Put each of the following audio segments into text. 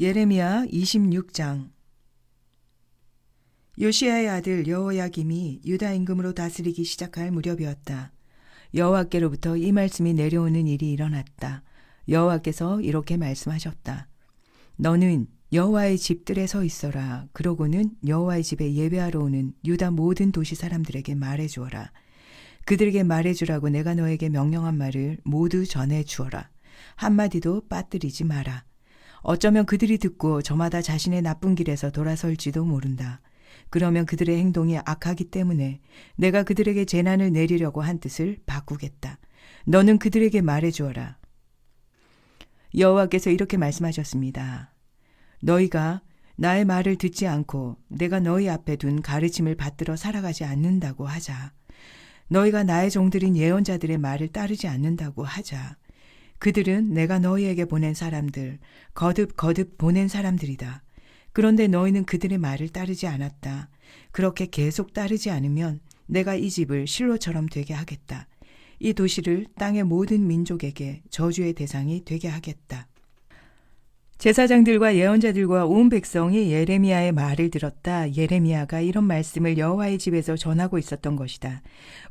예레미야 26장. 요시야의 아들 여호야김이 유다 임금으로 다스리기 시작할 무렵이었다. 여호와께로부터 이 말씀이 내려오는 일이 일어났다. 여호와께서 이렇게 말씀하셨다. 너는 여호와의 집들에 서 있어라. 그러고는 여호와의 집에 예배하러 오는 유다 모든 도시 사람들에게 말해주어라. 그들에게 말해주라고 내가 너에게 명령한 말을 모두 전해주어라. 한마디도 빠뜨리지 마라. 어쩌면 그들이 듣고 저마다 자신의 나쁜 길에서 돌아설지도 모른다. 그러면 그들의 행동이 악하기 때문에 내가 그들에게 재난을 내리려고 한 뜻을 바꾸겠다. 너는 그들에게 말해주어라. 여호와께서 이렇게 말씀하셨습니다. 너희가 나의 말을 듣지 않고 내가 너희 앞에 둔 가르침을 받들어 살아가지 않는다고 하자. 너희가 나의 종들인 예언자들의 말을 따르지 않는다고 하자. 그들은 내가 너희에게 보낸 사람들, 거듭 보낸 사람들이다. 그런데 너희는 그들의 말을 따르지 않았다. 그렇게 계속 따르지 않으면 내가 이 집을 실로처럼 되게 하겠다. 이 도시를 땅의 모든 민족에게 저주의 대상이 되게 하겠다. 제사장들과 예언자들과 온 백성이 예레미야의 말을 들었다. 예레미야가 이런 말씀을 여호와의 집에서 전하고 있었던 것이다.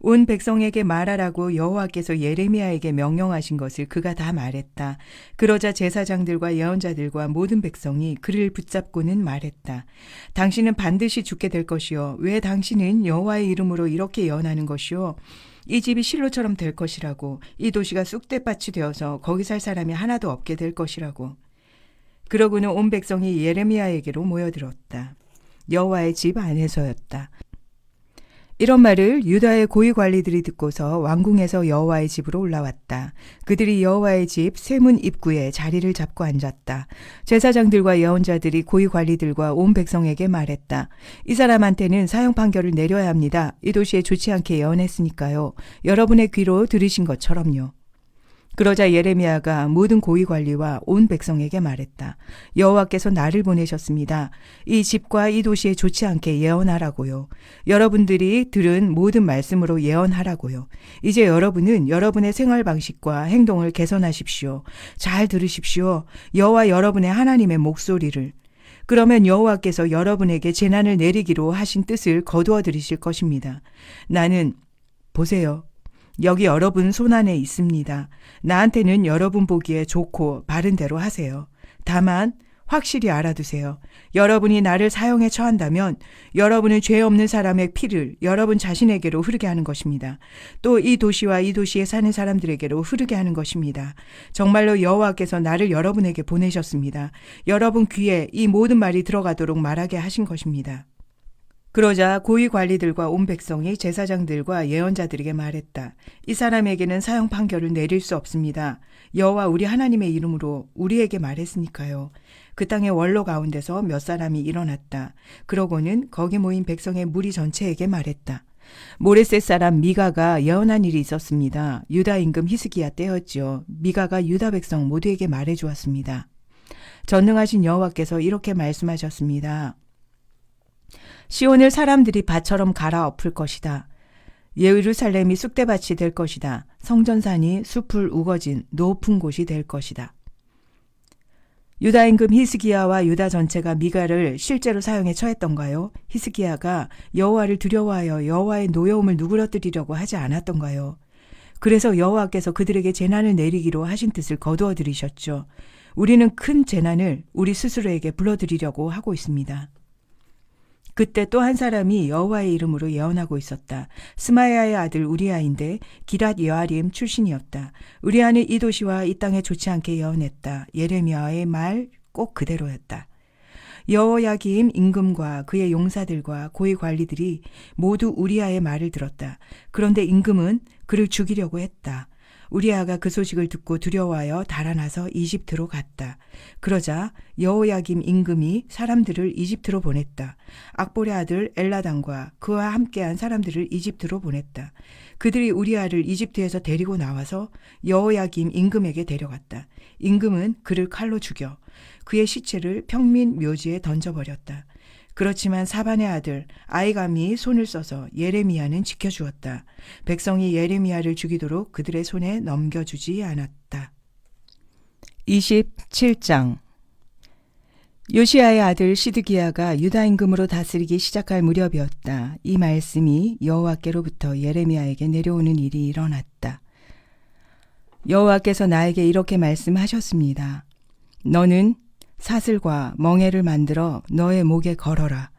온 백성에게 말하라고 여호와께서 예레미야에게 명령하신 것을 그가 다 말했다. 그러자 제사장들과 예언자들과 모든 백성이 그를 붙잡고는 말했다. 당신은 반드시 죽게 될 것이요. 왜 당신은 여호와의 이름으로 이렇게 예언하는 것이요. 이 집이 실로처럼 될 것이라고. 이 도시가 쑥대밭이 되어서 거기 살 사람이 하나도 없게 될 것이라고. 그러고는 온 백성이 예레미야에게로 모여들었다. 여호와의 집 안에서였다. 이런 말을 유다의 고위 관리들이 듣고서 왕궁에서 여호와의 집으로 올라왔다. 그들이 여호와의 집 쇠문 입구에 자리를 잡고 앉았다. 제사장들과 예언자들이 고위 관리들과 온 백성에게 말했다. 이 사람한테는 사형 판결을 내려야 합니다. 이 도시에 좋지 않게 예언했으니까요. 여러분의 귀로 들으신 것처럼요. 그러자 예레미야가 모든 고위 관리와 온 백성에게 말했다. 여호와께서 나를 보내셨습니다. 이 집과 이 도시에 좋지 않게 예언하라고요. 여러분들이 들은 모든 말씀으로 예언하라고요. 이제 여러분은 여러분의 생활 방식과 행동을 개선하십시오. 잘 들으십시오. 여호와 여러분의 하나님의 목소리를. 그러면 여호와께서 여러분에게 재난을 내리기로 하신 뜻을 거두어 들이실 것입니다. 나는 보세요. 여기 여러분 손안에 있습니다. 나한테는 여러분 보기에 좋고 바른 대로 하세요. 다만 확실히 알아두세요. 여러분이 나를 사형에 처한다면 여러분은 죄 없는 사람의 피를 여러분 자신에게로 흐르게 하는 것입니다. 또 이 도시와 이 도시에 사는 사람들에게로 흐르게 하는 것입니다. 정말로 여호와께서 나를 여러분에게 보내셨습니다. 여러분 귀에 이 모든 말이 들어가도록 말하게 하신 것입니다. 그러자 고위 관리들과 온 백성이 제사장들과 예언자들에게 말했다. 이 사람에게는 사형 판결을 내릴 수 없습니다. 여호와 우리 하나님의 이름으로 우리에게 말했으니까요. 그 땅의 원로 가운데서 몇 사람이 일어났다. 그러고는 거기 모인 백성의 무리 전체에게 말했다. 모레셋 사람 미가가 예언한 일이 있었습니다. 유다 임금 히스기야 때였죠. 미가가 유다 백성 모두에게 말해주었습니다. 전능하신 여호와께서 이렇게 말씀하셨습니다. 시온을 사람들이 밭처럼 갈아엎을 것이다. 예루살렘이 쑥대밭이 될 것이다. 성전산이 숲을 우거진 높은 곳이 될 것이다. 유다 임금 히스기야와 유다 전체가 미가를 실제로 사형에 처했던가요? 히스기야가 여호와를 두려워하여 여호와의 노여움을 누그러뜨리려고 하지 않았던가요? 그래서 여호와께서 그들에게 재난을 내리기로 하신 뜻을 거두어 들이셨죠. 우리는 큰 재난을 우리 스스로에게 불러들이려고 하고 있습니다. 그때 또 한 사람이 여호와의 이름으로 예언하고 있었다. 스마야의 아들 우리아인데 기랏 여아림 출신이었다. 우리아는 이 도시와 이 땅에 좋지 않게 예언했다. 예레미야의 말 꼭 그대로였다. 여호야김 임금과 그의 용사들과 고위 관리들이 모두 우리아의 말을 들었다. 그런데 임금은 그를 죽이려고 했다. 우리아가 그 소식을 듣고 두려워하여 달아나서 이집트로 갔다. 그러자 여호야김 임금이 사람들을 이집트로 보냈다. 악볼의 아들 엘라단과 그와 함께한 사람들을 이집트로 보냈다. 그들이 우리아를 이집트에서 데리고 나와서 여호야김 임금에게 데려갔다. 임금은 그를 칼로 죽여 그의 시체를 평민 묘지에 던져버렸다. 그렇지만 사반의 아들 아이감이 손을 써서 예레미야는 지켜주었다. 백성이 예레미야를 죽이도록 그들의 손에 넘겨주지 않았다. 27장. 요시야의 아들 시드기야가 유다 임금으로 다스리기 시작할 무렵이었다. 이 말씀이 여호와께로부터 예레미야에게 내려오는 일이 일어났다. 여호와께서 나에게 이렇게 말씀하셨습니다. 너는 사슬과 멍에를 만들어 너의 목에 걸어라.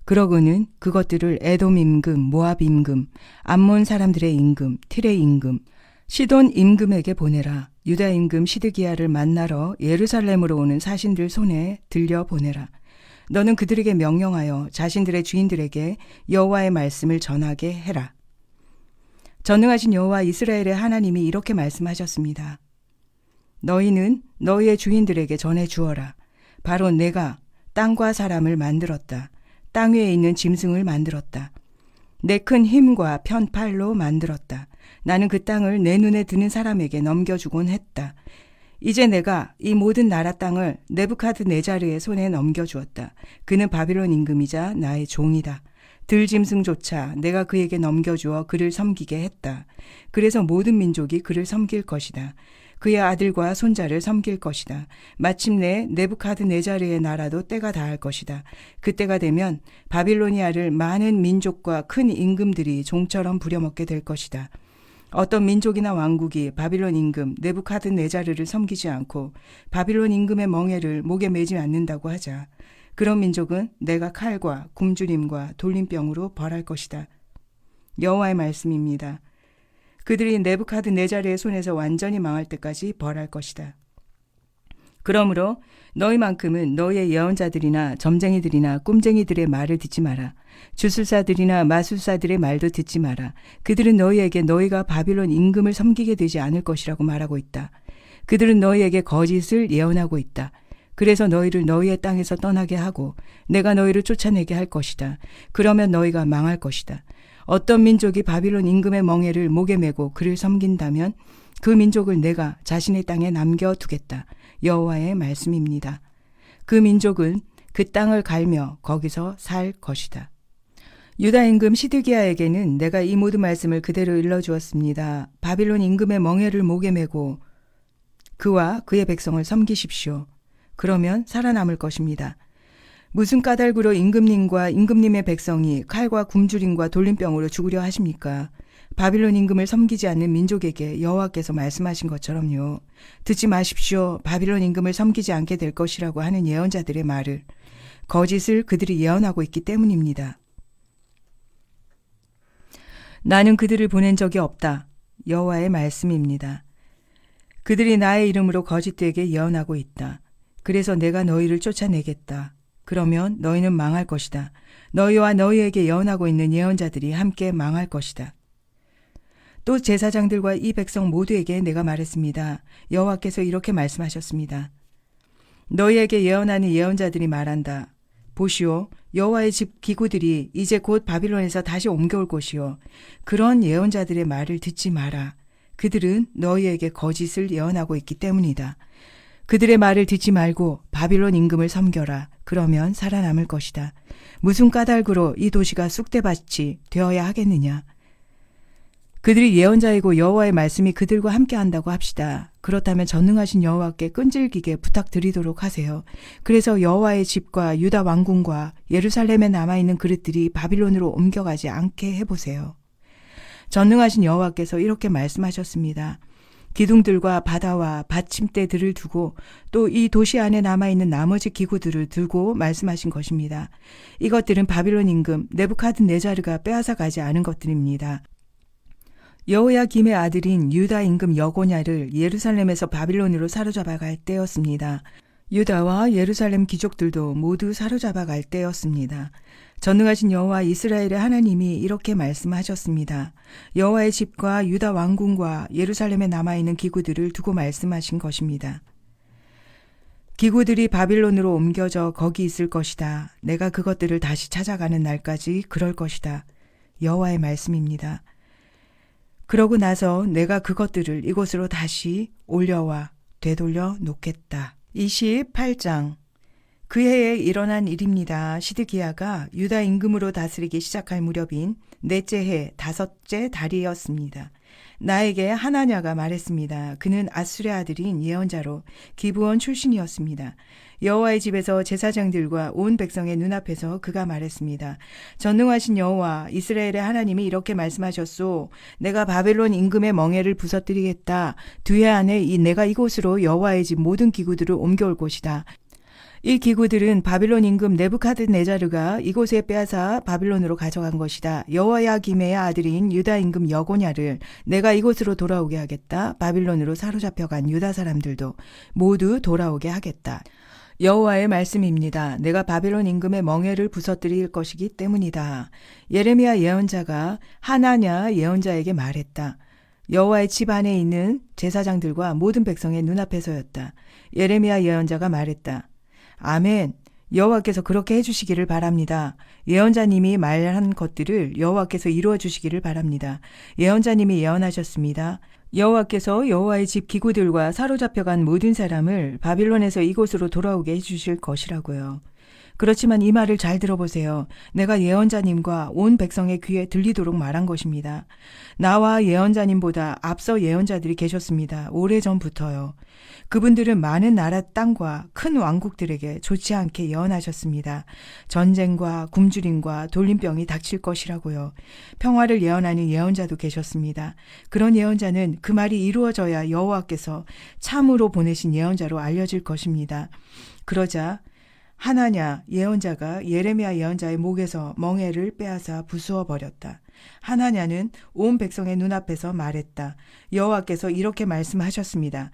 그러고는 그것들을 에돔 임금, 모압 임금, 암몬 사람들의 임금, 틸의 임금, 시돈 임금에게 보내라. 유다 임금 시드기야를 만나러 예루살렘으로 오는 사신들 손에 들려 보내라. 너는 그들에게 명령하여 자신들의 주인들에게 여호와의 말씀을 전하게 해라. 전능하신 여호와 이스라엘의 하나님이 이렇게 말씀하셨습니다. 너희는 너희의 주인들에게 전해 주어라. 바로 내가 땅과 사람을 만들었다. 땅 위에 있는 짐승을 만들었다. 내 큰 힘과 편팔로 만들었다. 나는 그 땅을 내 눈에 드는 사람에게 넘겨주곤 했다. 이제 내가 이 모든 나라 땅을 느부갓네자르의 손에 넘겨주었다. 그는 바빌론 임금이자 나의 종이다. 들짐승조차 내가 그에게 넘겨주어 그를 섬기게 했다. 그래서 모든 민족이 그를 섬길 것이다. 그의 아들과 손자를 섬길 것이다. 마침내 느부갓네자르의 나라도 때가 다할 것이다. 그때가 되면 바빌로니아를 많은 민족과 큰 임금들이 종처럼 부려먹게 될 것이다. 어떤 민족이나 왕국이 바빌론 임금 느부갓네자르를 섬기지 않고 바빌론 임금의 멍에를 목에 매지 않는다고 하자. 그런 민족은 내가 칼과 굶주림과 돌림병으로 벌할 것이다. 여호와의 말씀입니다. 그들이 느부갓네자르의 손에서 완전히 망할 때까지 벌할 것이다. 그러므로 너희만큼은 너희의 예언자들이나 점쟁이들이나 꼼쟁이들의 말을 듣지 마라. 주술사들이나 마술사들의 말도 듣지 마라. 그들은 너희에게 너희가 바빌론 임금을 섬기게 되지 않을 것이라고 말하고 있다. 그들은 너희에게 거짓을 예언하고 있다. 그래서 너희를 너희의 땅에서 떠나게 하고 내가 너희를 쫓아내게 할 것이다. 그러면 너희가 망할 것이다. 어떤 민족이 바빌론 임금의 멍에를 목에 메고 그를 섬긴다면 그 민족을 내가 자신의 땅에 남겨두겠다. 여호와의 말씀입니다. 그 민족은 그 땅을 갈며 거기서 살 것이다. 유다 임금 시드기야에게는 내가 이 모든 말씀을 그대로 일러주었습니다. 바빌론 임금의 멍에를 목에 메고 그와 그의 백성을 섬기십시오. 그러면 살아남을 것입니다. 무슨 까닭으로 임금님과 임금님의 백성이 칼과 굶주림과 돌림병으로 죽으려 하십니까? 바빌론 임금을 섬기지 않는 민족에게 여호와께서 말씀하신 것처럼요. 듣지 마십시오. 바빌론 임금을 섬기지 않게 될 것이라고 하는 예언자들의 말을. 거짓을 그들이 예언하고 있기 때문입니다. 나는 그들을 보낸 적이 없다. 여호와의 말씀입니다. 그들이 나의 이름으로 거짓되게 예언하고 있다. 그래서 내가 너희를 쫓아내겠다. 그러면 너희는 망할 것이다. 너희와 너희에게 예언하고 있는 예언자들이 함께 망할 것이다. 또 제사장들과 이 백성 모두에게 내가 말했습니다. 여호와께서 이렇게 말씀하셨습니다. 너희에게 예언하는 예언자들이 말한다. 보시오, 여호와의 집 기구들이 이제 곧 바빌론에서 다시 옮겨올 것이요. 그런 예언자들의 말을 듣지 마라. 그들은 너희에게 거짓을 예언하고 있기 때문이다. 그들의 말을 듣지 말고 바빌론 임금을 섬겨라. 그러면 살아남을 것이다. 무슨 까닭으로 이 도시가 쑥대밭이 되어야 하겠느냐. 그들이 예언자이고 여호와의 말씀이 그들과 함께 한다고 합시다. 그렇다면 전능하신 여호와께 끈질기게 부탁드리도록 하세요. 그래서 여호와의 집과 유다 왕궁과 예루살렘에 남아있는 그릇들이 바빌론으로 옮겨가지 않게 해보세요. 전능하신 여호와께서 이렇게 말씀하셨습니다. 기둥들과 바다와 받침대들을 두고 또 이 도시 안에 남아있는 나머지 기구들을 두고 말씀하신 것입니다. 이것들은 바빌론 임금 느부갓네자르가 빼앗아 가지 않은 것들입니다. 여호야김의 아들인 유다 임금 여고냐를 예루살렘에서 바빌론으로 사로잡아 갈 때였습니다. 유다와 예루살렘 귀족들도 모두 사로잡아 갈 때였습니다. 전능하신 여호와 이스라엘의 하나님이 이렇게 말씀하셨습니다. 여호와의 집과 유다 왕궁과 예루살렘에 남아있는 기구들을 두고 말씀하신 것입니다. 기구들이 바빌론으로 옮겨져 거기 있을 것이다. 내가 그것들을 다시 찾아가는 날까지 그럴 것이다. 여호와의 말씀입니다. 그러고 나서 내가 그것들을 이곳으로 다시 올려와 되돌려 놓겠다. 28장 그 해에 일어난 일입니다. 시드기야가 유다 임금으로 다스리기 시작할 무렵인 넷째 해 5째 달이었습니다. 나에게 하나냐가 말했습니다. 그는 아술의 아들인 예언자로 기브온 출신이었습니다. 여호와의 집에서 제사장들과 온 백성의 눈앞에서 그가 말했습니다. 전능하신 여호와 이스라엘의 하나님이 이렇게 말씀하셨소. 내가 바벨론 임금의 멍에를 부서뜨리겠다. 두해 안에 내가 이곳으로 여호와의 집 모든 기구들을 옮겨올 것이다. 이 기구들은 바빌론 임금 네부카드네자르가 이곳에 빼앗아 바빌론으로 가져간 것이다. 여호야김의 아들인 유다 임금 여고냐를 내가 이곳으로 돌아오게 하겠다. 바빌론으로 사로잡혀간 유다 사람들도 모두 돌아오게 하겠다. 여호와의 말씀입니다. 내가 바벨론 임금의 멍에를 부서뜨릴 것이기 때문이다. 예레미야 예언자가 하나냐 예언자에게 말했다. 여호와의 집 안에 있는 제사장들과 모든 백성의 눈앞에서였다. 예레미야 예언자가 말했다. 아멘. 여호와께서 그렇게 해주시기를 바랍니다. 예언자님이 말한 것들을 여호와께서 이루어 주시기를 바랍니다. 예언자님이 예언하셨습니다. 여호와께서 여호와의 집 기구들과 사로잡혀간 모든 사람을 바빌론에서 이곳으로 돌아오게 해주실 것이라고요. 그렇지만 이 말을 잘 들어보세요. 내가 예언자님과 온 백성의 귀에 들리도록 말한 것입니다. 나와 예언자님보다 앞서 예언자들이 계셨습니다. 오래전부터요. 그분들은 많은 나라 땅과 큰 왕국들에게 좋지 않게 예언하셨습니다. 전쟁과 굶주림과 돌림병이 닥칠 것이라고요. 평화를 예언하는 예언자도 계셨습니다. 그런 예언자는 그 말이 이루어져야 여호와께서 참으로 보내신 예언자로 알려질 것입니다. 그러자 하나냐 예언자가 예레미야 예언자의 목에서 멍에를 빼앗아 부수어 버렸다. 하나냐는 온 백성의 눈앞에서 말했다. 여호와께서 이렇게 말씀하셨습니다.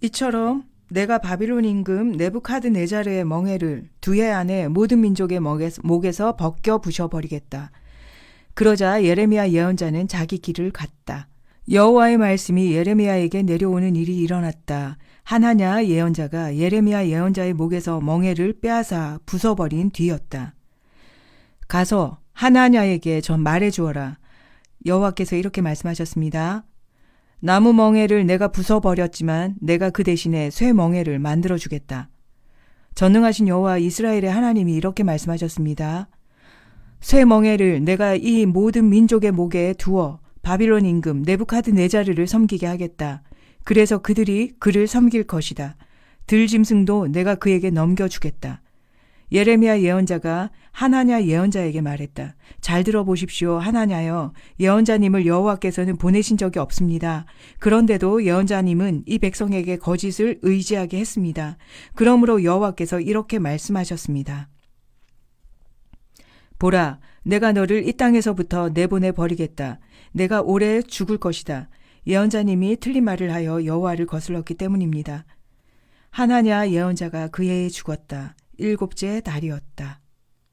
이처럼 내가 바빌론 임금 네부카드네자르의 멍에를 두해 안에 모든 민족의 목에서 벗겨 부셔버리겠다. 그러자 예레미야 예언자는 자기 길을 갔다. 여호와의 말씀이 예레미야에게 내려오는 일이 일어났다. 하나냐 예언자가 예레미야 예언자의 목에서 멍에를 빼앗아 부숴버린 뒤였다. 가서 하나냐에게 좀 말해주어라. 여호와께서 이렇게 말씀하셨습니다. 나무 멍에를 내가 부숴버렸지만 내가 그 대신에 쇠 멍에를 만들어주겠다. 전능하신 여호와 이스라엘의 하나님이 이렇게 말씀하셨습니다. 쇠 멍에를 내가 이 모든 민족의 목에 두어 바빌론 임금 네부카드네자르를 섬기게 하겠다. 그래서 그들이 그를 섬길 것이다. 들짐승도 내가 그에게 넘겨주겠다. 예레미야 예언자가 하나냐 예언자에게 말했다. 잘 들어보십시오. 하나냐여. 예언자님을 여호와께서는 보내신 적이 없습니다. 그런데도 예언자님은 이 백성에게 거짓을 의지하게 했습니다. 그러므로 여호와께서 이렇게 말씀하셨습니다. 보라, 내가 너를 이 땅에서부터 내보내 버리겠다. 내가 오래 죽을 것이다. 예언자님이 틀린 말을 하여 여호와를 거슬렀기 때문입니다. 하나냐 예언자가 그 해에 죽었다. 7째 달이었다.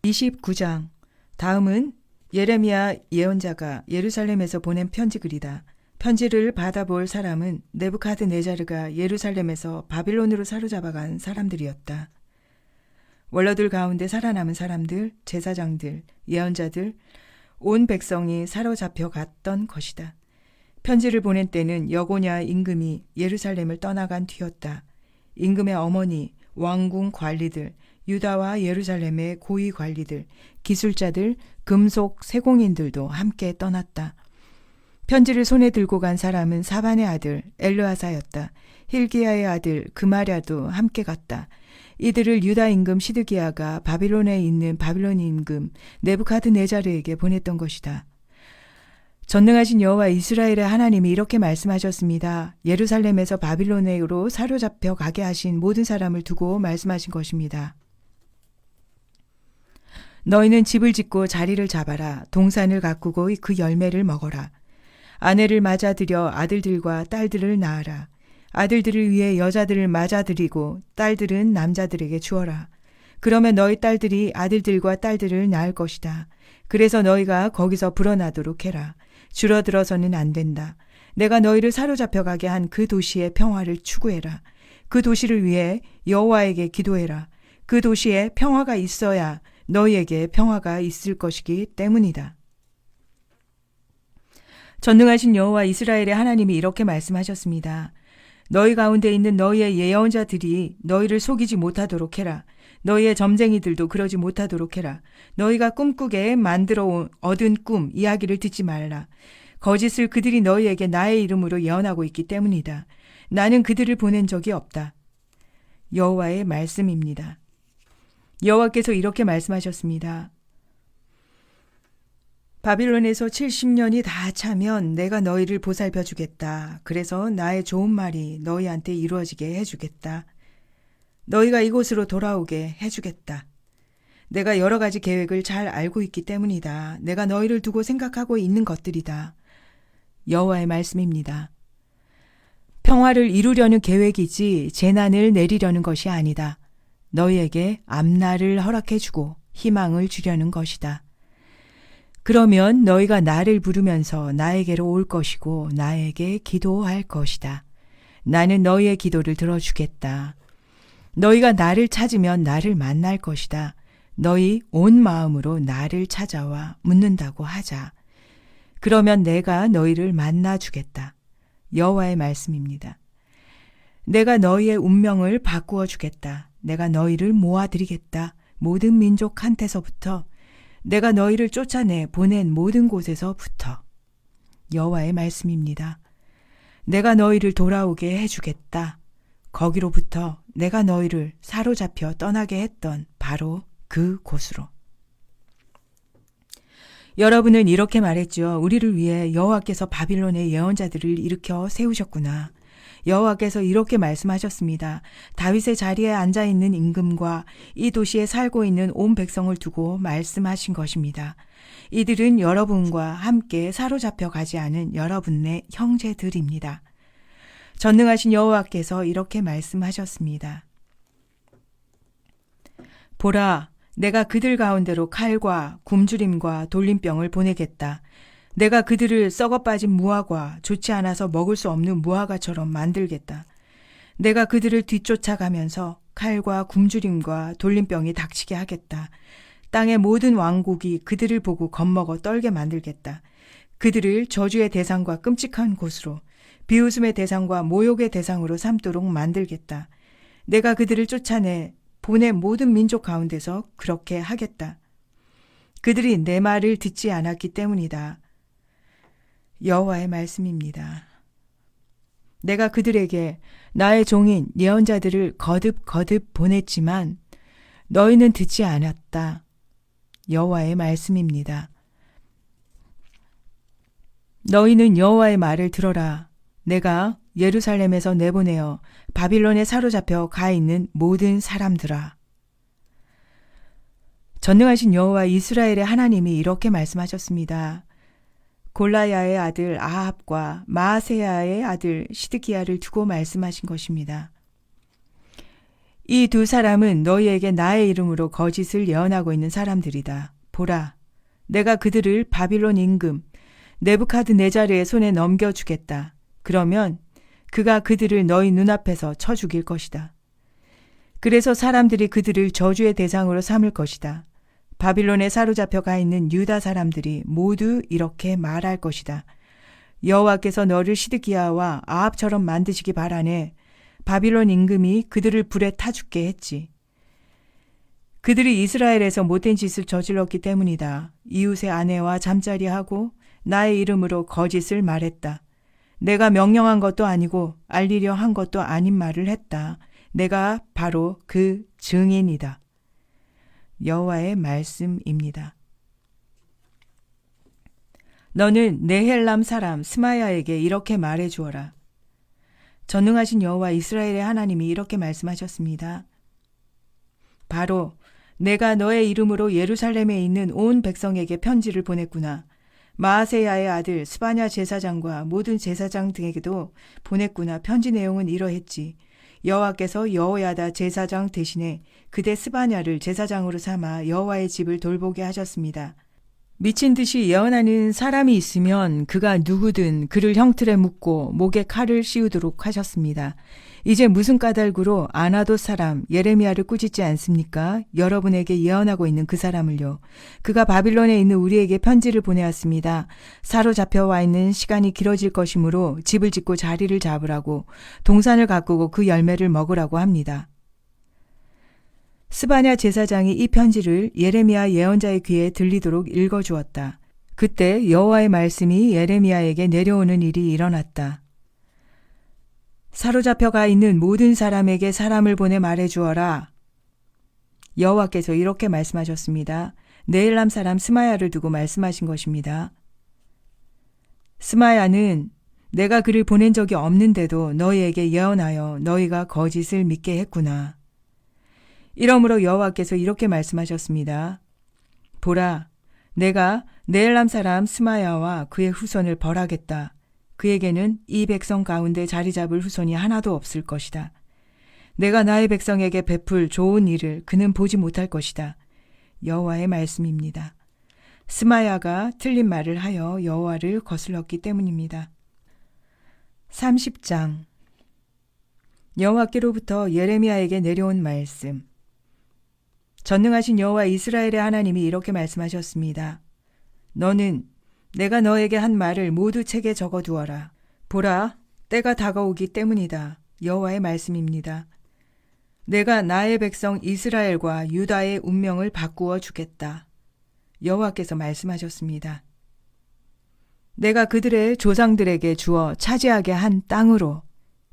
29장. 다음은 예레미야 예언자가 예루살렘에서 보낸 편지 글이다. 편지를 받아볼 사람은 네부카드네자르가 예루살렘에서 바빌론으로 사로잡아간 사람들이었다. 원로들 가운데 살아남은 사람들, 제사장들, 예언자들, 온 백성이 사로잡혀 갔던 것이다. 편지를 보낸 때는 여고냐 임금이 예루살렘을 떠나간 뒤였다. 임금의 어머니, 왕궁 관리들, 유다와 예루살렘의 고위 관리들, 기술자들, 금속 세공인들도 함께 떠났다. 편지를 손에 들고 간 사람은 사반의 아들 엘르아사였다. 힐기야의 아들 그마랴도 함께 갔다. 이들을 유다 임금 시드기야가 바빌론에 있는 바빌론 임금 네부카드네자르에게 보냈던 것이다. 전능하신 여호와 이스라엘의 하나님이 이렇게 말씀하셨습니다. 예루살렘에서 바빌론으로 사로잡혀 가게 하신 모든 사람을 두고 말씀하신 것입니다. 너희는 집을 짓고 자리를 잡아라. 동산을 가꾸고 그 열매를 먹어라. 아내를 맞아들여 아들들과 딸들을 낳아라. 아들들을 위해 여자들을 맞아들이고 딸들은 남자들에게 주어라. 그러면 너희 딸들이 아들들과 딸들을 낳을 것이다. 그래서 너희가 거기서 불어나도록 해라. 줄어들어서는 안 된다. 내가 너희를 사로잡혀 가게 한 그 도시의 평화를 추구해라. 그 도시를 위해 여호와에게 기도해라. 그 도시에 평화가 있어야 너희에게 평화가 있을 것이기 때문이다. 전능하신 여호와 이스라엘의 하나님이 이렇게 말씀하셨습니다. 너희 가운데 있는 너희의 예언자들이 너희를 속이지 못하도록 해라. 너희의 점쟁이들도 그러지 못하도록 해라. 너희가 꿈꾸게 만들어 얻은 꿈, 이야기를 듣지 말라. 거짓을 그들이 너희에게 나의 이름으로 예언하고 있기 때문이다. 나는 그들을 보낸 적이 없다. 여호와의 말씀입니다. 여호와께서 이렇게 말씀하셨습니다. 바빌론에서 70년이 다 차면 내가 너희를 보살펴 주겠다. 그래서 나의 좋은 말이 너희한테 이루어지게 해주겠다. 너희가 이곳으로 돌아오게 해주겠다. 내가 여러 가지 계획을 잘 알고 있기 때문이다. 내가 너희를 두고 생각하고 있는 것들이다. 여호와의 말씀입니다. 평화를 이루려는 계획이지 재난을 내리려는 것이 아니다. 너희에게 앞날을 허락해 주고 희망을 주려는 것이다. 그러면 너희가 나를 부르면서 나에게로 올 것이고 나에게 기도할 것이다. 나는 너희의 기도를 들어주겠다. 너희가 나를 찾으면 나를 만날 것이다. 너희 온 마음으로 나를 찾아와 묻는다고 하자. 그러면 내가 너희를 만나주겠다. 여호와의 말씀입니다. 내가 너희의 운명을 바꾸어 주겠다. 내가 너희를 모아드리겠다. 모든 민족한테서부터 내가 너희를 쫓아내 보낸 모든 곳에서부터. 여호와의 말씀입니다. 내가 너희를 돌아오게 해주겠다. 거기로부터 내가 너희를 사로잡혀 떠나게 했던 바로 그 곳으로. 여러분은 이렇게 말했죠. 우리를 위해 여호와께서 바빌론의 예언자들을 일으켜 세우셨구나. 여호와께서 이렇게 말씀하셨습니다. 다윗의 자리에 앉아있는 임금과 이 도시에 살고 있는 온 백성을 두고 말씀하신 것입니다. 이들은 여러분과 함께 사로잡혀 가지 않은 여러분의 형제들입니다. 전능하신 여호와께서 이렇게 말씀하셨습니다. 보라, 내가 그들 가운데로 칼과 굶주림과 돌림병을 보내겠다. 내가 그들을 썩어빠진 무화과, 좋지 않아서 먹을 수 없는 무화과처럼 만들겠다. 내가 그들을 뒤쫓아가면서 칼과 굶주림과 돌림병이 닥치게 하겠다. 땅의 모든 왕국이 그들을 보고 겁먹어 떨게 만들겠다. 그들을 저주의 대상과 끔찍한 곳으로, 비웃음의 대상과 모욕의 대상으로 삼도록 만들겠다. 내가 그들을 쫓아내 보내 모든 민족 가운데서 그렇게 하겠다. 그들이 내 말을 듣지 않았기 때문이다. 여호와의 말씀입니다. 내가 그들에게 나의 종인 예언자들을 거듭 보냈지만 너희는 듣지 않았다. 여호와의 말씀입니다. 너희는 여호와의 말을 들어라. 내가 예루살렘에서 내보내어 바빌론에 사로잡혀 가 있는 모든 사람들아. 전능하신 여호와 이스라엘의 하나님이 이렇게 말씀하셨습니다. 골라야의 아들 아합과 마아세야의 아들 시드기야를 두고 말씀하신 것입니다. 이 두 사람은 너희에게 나의 이름으로 거짓을 예언하고 있는 사람들이다. 보라, 내가 그들을 바빌론 임금 느부갓네자르의 손에 넘겨주겠다. 그러면 그가 그들을 너희 눈앞에서 쳐 죽일 것이다. 그래서 사람들이 그들을 저주의 대상으로 삼을 것이다. 바빌론에 사로잡혀 가 있는 유다 사람들이 모두 이렇게 말할 것이다. 여호와께서 너를 시드기야와 아합처럼 만드시기 바라네. 바빌론 임금이 그들을 불에 타 죽게 했지. 그들이 이스라엘에서 못된 짓을 저질렀기 때문이다. 이웃의 아내와 잠자리하고 나의 이름으로 거짓을 말했다. 내가 명령한 것도 아니고 알리려 한 것도 아닌 말을 했다. 내가 바로 그 증인이다. 여호와의 말씀입니다. 너는 네헬람 사람 스마야에게 이렇게 말해 주어라. 전능하신 여호와 이스라엘의 하나님이 이렇게 말씀하셨습니다. 바로 내가 너의 이름으로 예루살렘에 있는 온 백성에게 편지를 보냈구나. 마아세야의 아들 스바냐 제사장과 모든 제사장 등에게도 보냈구나. 편지 내용은 이러했지. 여호와께서 여호야다 제사장 대신에 그대 스바냐를 제사장으로 삼아 여호와의 집을 돌보게 하셨습니다. 미친 듯이 예언하는 사람이 있으면 그가 누구든 그를 형틀에 묶고 목에 칼을 씌우도록 하셨습니다. 이제 무슨 까닭으로 아나돗 사람 예레미야를 꾸짖지 않습니까? 여러분에게 예언하고 있는 그 사람을요. 그가 바빌론에 있는 우리에게 편지를 보내왔습니다. 사로잡혀 와 있는 시간이 길어질 것이므로 집을 짓고 자리를 잡으라고, 동산을 가꾸고 그 열매를 먹으라고 합니다. 스바냐 제사장이 이 편지를 예레미야 예언자의 귀에 들리도록 읽어주었다. 그때 여호와의 말씀이 예레미야에게 내려오는 일이 일어났다. 사로잡혀가 있는 모든 사람에게 사람을 보내 말해주어라. 여호와께서 이렇게 말씀하셨습니다. 네헬람 사람 스마야를 두고 말씀하신 것입니다. 스마야는 내가 그를 보낸 적이 없는데도 너희에게 예언하여 너희가 거짓을 믿게 했구나. 이러므로 여호와께서 이렇게 말씀하셨습니다. 보라, 내가 네헬람 사람 스마야와 그의 후손을 벌하겠다. 그에게는 이 백성 가운데 자리 잡을 후손이 하나도 없을 것이다. 내가 나의 백성에게 베풀 좋은 일을 그는 보지 못할 것이다. 여호와의 말씀입니다. 스마야가 틀린 말을 하여 여호와를 거슬렀기 때문입니다. 30장 여호와께로부터 예레미야에게 내려온 말씀. 전능하신 여호와 이스라엘의 하나님이 이렇게 말씀하셨습니다. 너는 내가 너에게 한 말을 모두 책에 적어두어라. 보라, 때가 다가오기 때문이다. 여호와의 말씀입니다. 내가 나의 백성 이스라엘과 유다의 운명을 바꾸어 주겠다. 여호와께서 말씀하셨습니다. 내가 그들의 조상들에게 주어 차지하게 한 땅으로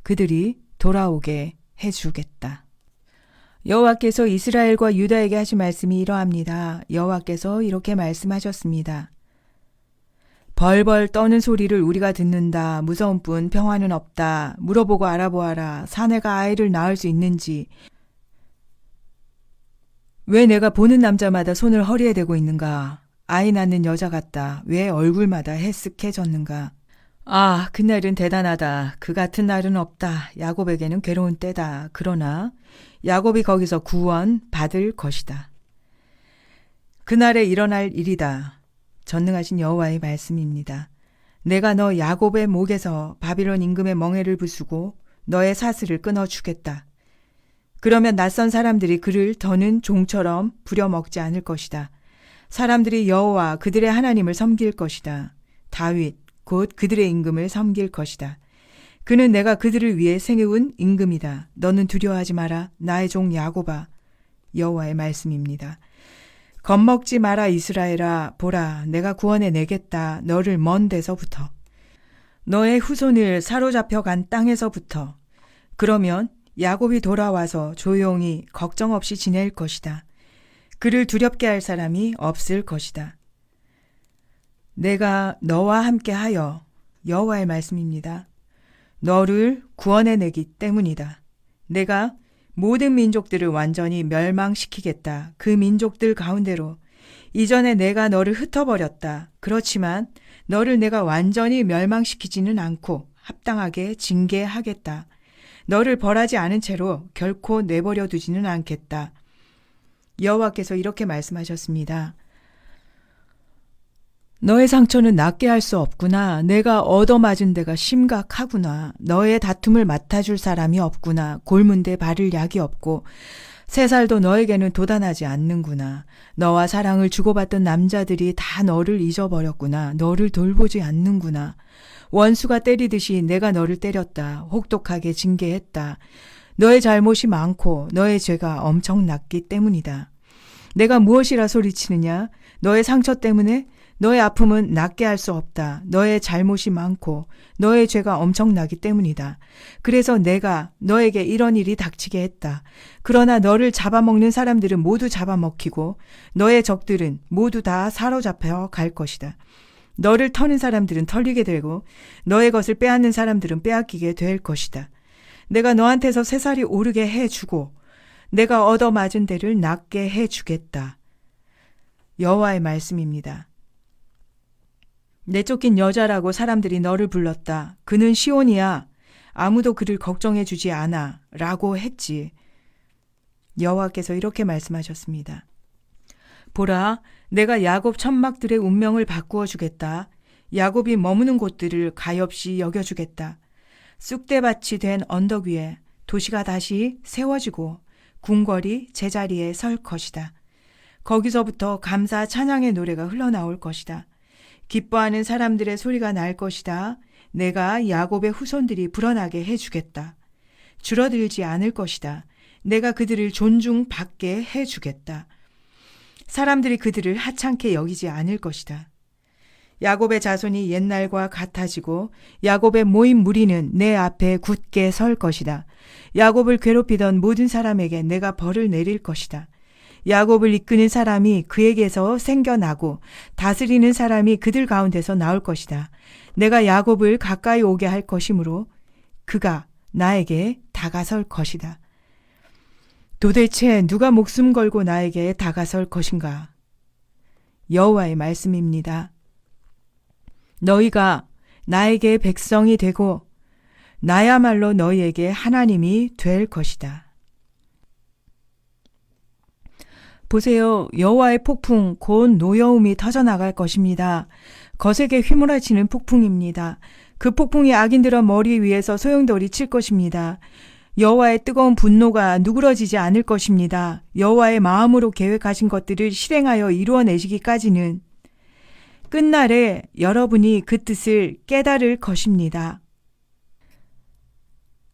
그들이 돌아오게 해주겠다. 여호와께서 이스라엘과 유다에게 하신 말씀이 이러합니다. 여호와께서 이렇게 말씀하셨습니다. 벌벌 떠는 소리를 우리가 듣는다. 무서운 뿐 평화는 없다. 물어보고 알아보아라. 사내가 아이를 낳을 수 있는지. 왜 내가 보는 남자마다 손을 허리에 대고 있는가? 아이 낳는 여자 같다. 왜 얼굴마다 해쓱해졌는가? 아, 그날은 대단하다. 그 같은 날은 없다. 야곱에게는 괴로운 때다. 그러나 야곱이 거기서 구원 받을 것이다. 그날에 일어날 일이다. 전능하신 여호와의 말씀입니다. 내가 너 야곱의 목에서 바빌론 임금의 멍에를 부수고 너의 사슬을 끊어주겠다. 그러면 낯선 사람들이 그를 더는 종처럼 부려먹지 않을 것이다. 사람들이 여호와 그들의 하나님을 섬길 것이다. 다윗 곧 그들의 임금을 섬길 것이다. 그는 내가 그들을 위해 세운 임금이다. 너는 두려워하지 마라. 나의 종 야곱아. 여호와의 말씀입니다. 겁먹지 마라 이스라엘아. 보라, 내가 구원해 내겠다. 너를 먼 데서부터. 너의 후손을 사로잡혀 간 땅에서부터. 그러면 야곱이 돌아와서 조용히 걱정 없이 지낼 것이다. 그를 두렵게 할 사람이 없을 것이다. 내가 너와 함께 하여 여호와의 말씀입니다. 너를 구원해내기 때문이다. 내가 모든 민족들을 완전히 멸망시키겠다. 그 민족들 가운데로 이전에 내가 너를 흩어버렸다. 그렇지만 너를 내가 완전히 멸망시키지는 않고 합당하게 징계하겠다. 너를 벌하지 않은 채로 결코 내버려 두지는 않겠다. 여호와께서 이렇게 말씀하셨습니다. 너의 상처는 낫게 할 수 없구나. 내가 얻어맞은 데가 심각하구나. 너의 다툼을 맡아줄 사람이 없구나. 골문 데 바를 약이 없고 새 살도 너에게는 도단하지 않는구나. 너와 사랑을 주고받던 남자들이 다 너를 잊어버렸구나. 너를 돌보지 않는구나. 원수가 때리듯이 내가 너를 때렸다. 혹독하게 징계했다. 너의 잘못이 많고 너의 죄가 엄청났기 때문이다. 내가 무엇이라 소리치느냐? 너의 상처 때문에 너의 아픔은 낫게 할 수 없다. 너의 잘못이 많고 너의 죄가 엄청나기 때문이다. 그래서 내가 너에게 이런 일이 닥치게 했다. 그러나 너를 잡아먹는 사람들은 모두 잡아먹히고 너의 적들은 모두 다 사로잡혀 갈 것이다. 너를 터는 사람들은 털리게 되고 너의 것을 빼앗는 사람들은 빼앗기게 될 것이다. 내가 너한테서 새살이 오르게 해주고 내가 얻어맞은 데를 낫게 해주겠다. 여호와의 말씀입니다. 내쫓긴 여자라고 사람들이 너를 불렀다. 그는 시온이야. 아무도 그를 걱정해 주지 않아. 라고 했지. 여호와께서 이렇게 말씀하셨습니다. 보라, 내가 야곱 천막들의 운명을 바꾸어 주겠다. 야곱이 머무는 곳들을 가엾이 여겨주겠다. 쑥대밭이 된 언덕 위에 도시가 다시 세워지고 궁궐이 제자리에 설 것이다. 거기서부터 감사 찬양의 노래가 흘러나올 것이다. 기뻐하는 사람들의 소리가 날 것이다. 내가 야곱의 후손들이 불어나게 해주겠다. 줄어들지 않을 것이다. 내가 그들을 존중받게 해주겠다. 사람들이 그들을 하찮게 여기지 않을 것이다. 야곱의 자손이 옛날과 같아지고 야곱의 모인 무리는 내 앞에 굳게 설 것이다. 야곱을 괴롭히던 모든 사람에게 내가 벌을 내릴 것이다. 야곱을 이끄는 사람이 그에게서 생겨나고 다스리는 사람이 그들 가운데서 나올 것이다. 내가 야곱을 가까이 오게 할 것이므로 그가 나에게 다가설 것이다. 도대체 누가 목숨 걸고 나에게 다가설 것인가? 여호와의 말씀입니다. 너희가 나에게 백성이 되고 나야말로 너희에게 하나님이 될 것이다. 보세요. 여호와의 폭풍 곧 노여움이 터져나갈 것입니다. 거세게 휘몰아치는 폭풍입니다. 그 폭풍이 악인들의 머리 위에서 소용돌이 칠 것입니다. 여호와의 뜨거운 분노가 누그러지지 않을 것입니다. 여호와의 마음으로 계획하신 것들을 실행하여 이루어내시기까지는 끝날에 여러분이 그 뜻을 깨달을 것입니다.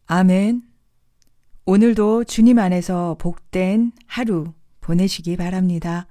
아멘. 오늘도 주님 안에서 복된 하루 보내시기 바랍니다.